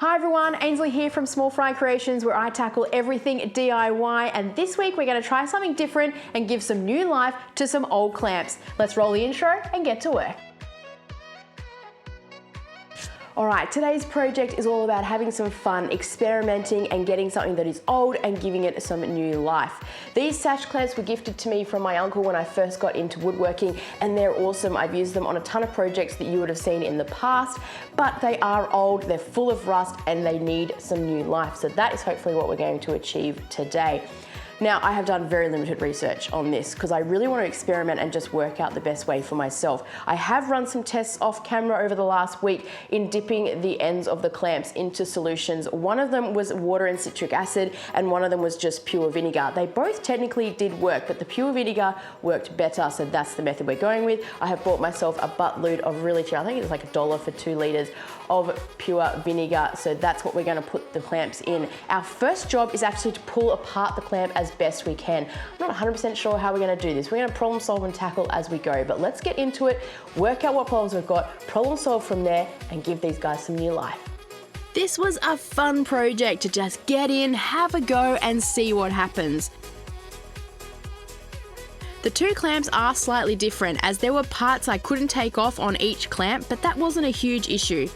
Hi everyone, Ainsley here from Small Fry Creations, where I tackle everything DIY, and this week we're going to try something different and give some new life to some old clamps. Let's roll the intro and get to work. Alright, today's project is all about having some fun, experimenting and getting something that is old and giving it some new life. These Sash clamps were gifted to me from my uncle when I first got into woodworking, and they're awesome. I've used them on a ton of projects that you would have seen in the past, but they are old, they're full of rust, and they need some new life. So that is hopefully what we're going to achieve today. Now, I have done very limited research on this because I really want to experiment and just work out the best way for myself. I have run some tests off camera over the last week in dipping the ends of the clamps into solutions. One of them was water and citric acid, and one of them was just pure vinegar. They both technically did work, but the pure vinegar worked better, so that's the method we're going with. I have bought myself a buttload of really cheap, I think it's like $1 for 2 liters of pure vinegar, so that's what we're going to put the clamps in. Our first job is actually to pull apart the clamp as best we can. I'm not 100% sure how we're going to do this. We're going to problem solve and tackle as we go, but let's get into it, work out what problems we've got, problem solve from there, and give these guys some new life. This was a fun project to just get in, have a go, and see what happens. The two clamps are slightly different, as there were parts I couldn't take off on each clamp, but that wasn't a huge issue.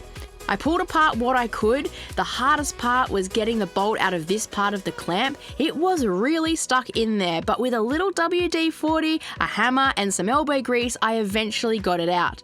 I pulled apart what I could. The hardest part was getting the bolt out of this part of the clamp. It was really stuck in there, but with a little WD-40, a hammer, and some elbow grease, I eventually got it out.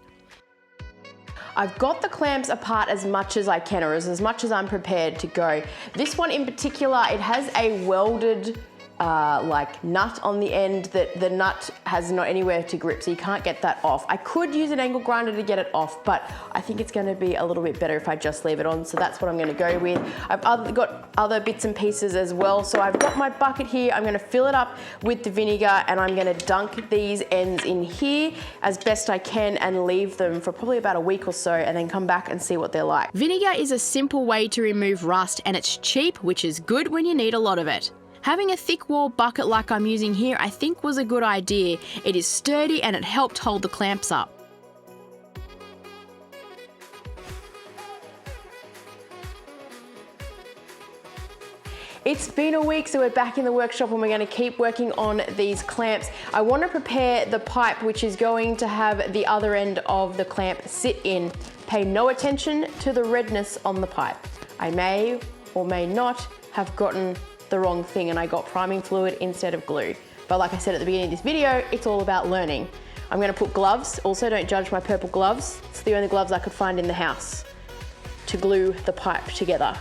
I've got the clamps apart as much as I can, or as much as I'm prepared to go. This one in particular, it has a welded like nut on the end that the nut has not anywhere to grip, so you can't get that off. I could use an angle grinder to get it off, but I think it's going to be a little bit better if I just leave it on, so that's what I'm going to go with. I've got other bits and pieces as well, so I've got my bucket here. I'm going to fill it up with the vinegar, and I'm going to dunk these ends in here as best I can and leave them for probably about a week or so, and then come back and see what they're like. Vinegar is a simple way to remove rust, and it's cheap, which is good when you need a lot of it. Having a thick wall bucket like I'm using here I think was a good idea. It is sturdy and it helped hold the clamps up. It's been a week, so we're back in the workshop and we're going to keep working on these clamps. I want to prepare the pipe, which is going to have the other end of the clamp sit in. Pay no attention to the redness on the pipe. I may or may not have gotten the wrong thing and I got priming fluid instead of glue. But like I said at the beginning of this video, it's all about learning. I'm going to put gloves. Also, don't judge my purple gloves. It's the only gloves I could find in the house to glue the pipe together.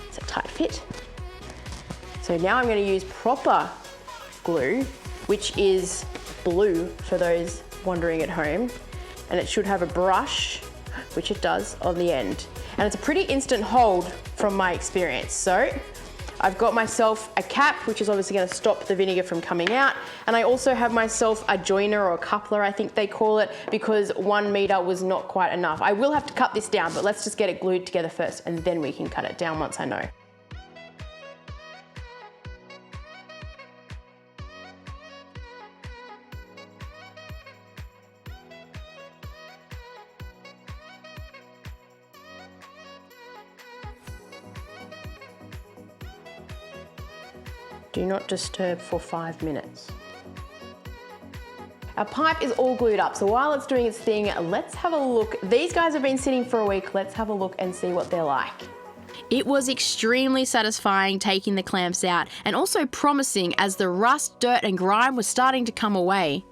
It's a tight fit. So now I'm going to use proper glue, which is blue for those wondering at home. And it should have a brush, which it does, on the end. And it's a pretty instant hold from my experience. So I've got myself a cap, which is obviously going to stop the vinegar from coming out. And I also have myself a joiner or a coupler, I think they call it, because 1 meter was not quite enough. I will have to cut this down, but let's just get it glued together first and then we can cut it down once I know. Do not disturb for 5 minutes. Our pipe is all glued up, so while it's doing its thing, let's have a look. These guys have been sitting for a week. Let's have a look and see what they're like. It was extremely satisfying taking the clamps out, and also promising as the rust, dirt and grime was starting to come away.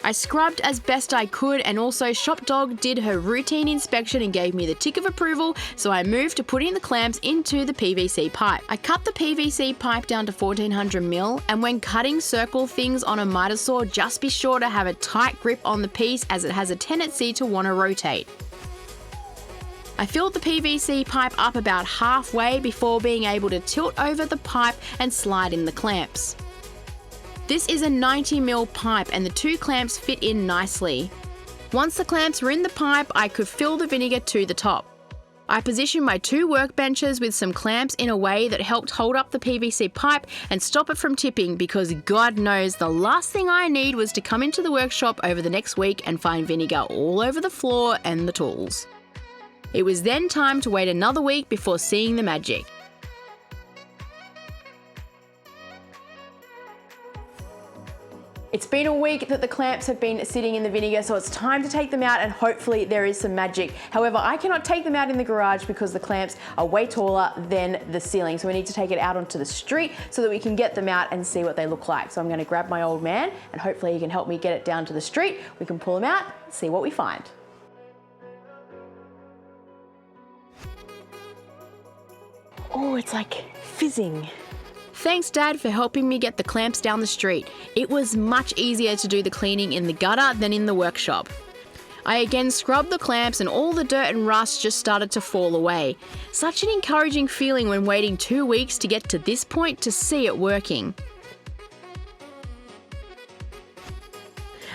I scrubbed as best I could, and also Shop Dog did her routine inspection and gave me the tick of approval, so I moved to putting the clamps into the PVC pipe. I cut the PVC pipe down to 1400 mil, and when cutting circle things on a miter saw, just be sure to have a tight grip on the piece as it has a tendency to want to rotate. I filled the PVC pipe up about halfway before being able to tilt over the pipe and slide in the clamps. This is a 90mm pipe and the two clamps fit in nicely. Once the clamps were in the pipe, I could fill the vinegar to the top. I positioned my 2 workbenches with some clamps in a way that helped hold up the PVC pipe and stop it from tipping, because God knows the last thing I need was to come into the workshop over the next week and find vinegar all over the floor and the tools. It was then time to wait another week before seeing the magic. It's been a week that the clamps have been sitting in the vinegar, so it's time to take them out and hopefully there is some magic. However, I cannot take them out in the garage because the clamps are way taller than the ceiling. So we need to take it out onto the street so that we can get them out and see what they look like. So I'm gonna grab my old man and hopefully he can help me get it down to the street. We can pull them out and see what we find. Oh, it's like fizzing. Thanks Dad for helping me get the clamps down the street. It was much easier to do the cleaning in the gutter than in the workshop. I again scrubbed the clamps and all the dirt and rust just started to fall away. Such an encouraging feeling when waiting 2 weeks to get to this point to see it working.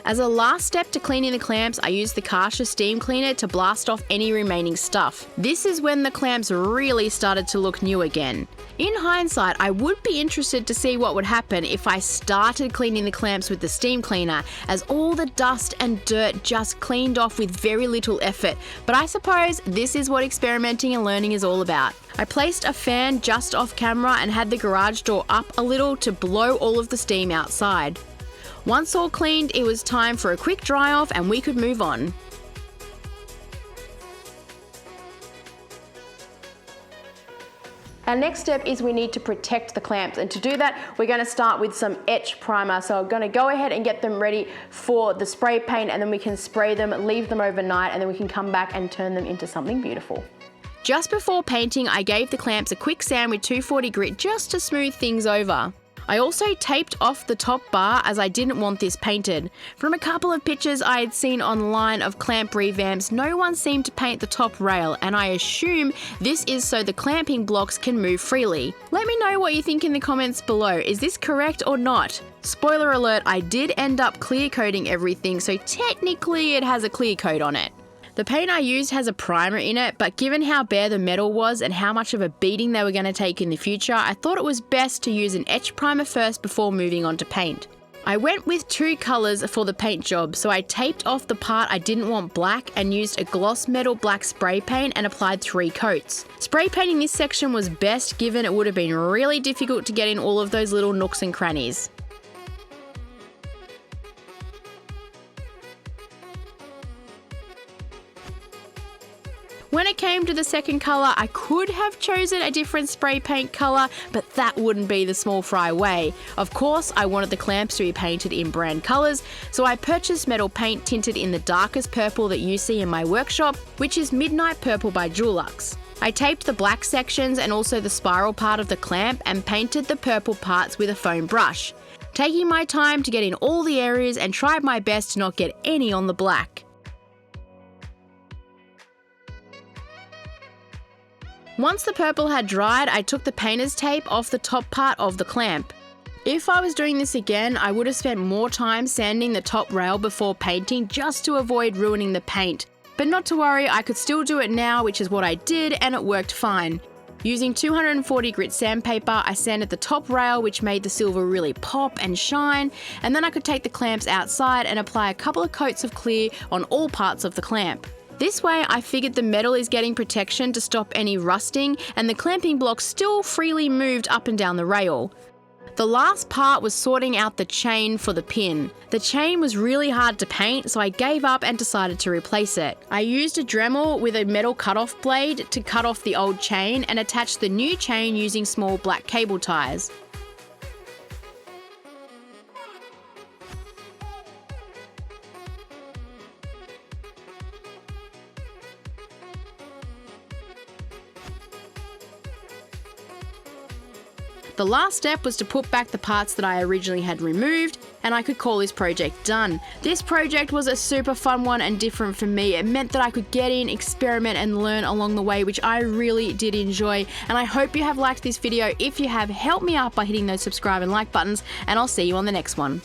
As a last step to cleaning the clamps, I used the Kracher steam cleaner to blast off any remaining stuff. This is when the clamps really started to look new again. In hindsight, I would be interested to see what would happen if I started cleaning the clamps with the steam cleaner, as all the dust and dirt just cleaned off with very little effort, but I suppose this is what experimenting and learning is all about. I placed a fan just off camera and had the garage door up a little to blow all of the steam outside. Once all cleaned, it was time for a quick dry off and we could move on. Our next step is we need to protect the clamps, and to do that we're going to start with some etch primer. So I'm going to go ahead and get them ready for the spray paint, and then we can spray them, leave them overnight, and then we can come back and turn them into something beautiful. Just before painting, I gave the clamps a quick sand with 240 grit just to smooth things over. I also taped off the top bar as I didn't want this painted. From a couple of pictures I had seen online of clamp revamps, no one seemed to paint the top rail, and I assume this is so the clamping blocks can move freely. Let me know what you think in the comments below. Is this correct or not? Spoiler alert, I did end up clear coating everything, so technically it has a clear coat on it. The paint I used has a primer in it, but given how bare the metal was and how much of a beating they were going to take in the future, I thought it was best to use an etch primer first before moving on to paint. I went with 2 colours for the paint job, so I taped off the part I didn't want black and used a gloss metal black spray paint and applied 3 coats. Spray painting this section was best given it would have been really difficult to get in all of those little nooks and crannies. When it came to the second colour, I could have chosen a different spray paint colour, but that wouldn't be the small fry way. Of course, I wanted the clamps to be painted in brand colours, so I purchased metal paint tinted in the darkest purple that you see in my workshop, which is Midnight Purple by Dulux. I taped the black sections and also the spiral part of the clamp and painted the purple parts with a foam brush, taking my time to get in all the areas and tried my best to not get any on the black. Once the purple had dried, I took the painter's tape off the top part of the clamp. If I was doing this again, I would have spent more time sanding the top rail before painting just to avoid ruining the paint. But not to worry, I could still do it now, which is what I did, and it worked fine. Using 240 grit sandpaper, I sanded the top rail, which made the silver really pop and shine, and then I could take the clamps outside and apply a couple of coats of clear on all parts of the clamp. This way, I figured the metal is getting protection to stop any rusting, and the clamping blocks still freely moved up and down the rail. The last part was sorting out the chain for the pin. The chain was really hard to paint, so I gave up and decided to replace it. I used a Dremel with a metal cut-off blade to cut off the old chain and attach the new chain using small black cable ties. The last step was to put back the parts that I originally had removed, and I could call this project done. This project was a super fun one and different for me. It meant that I could get in, experiment and learn along the way, which I really did enjoy. And I hope you have liked this video. If you have, help me out by hitting those subscribe and like buttons, and I'll see you on the next one.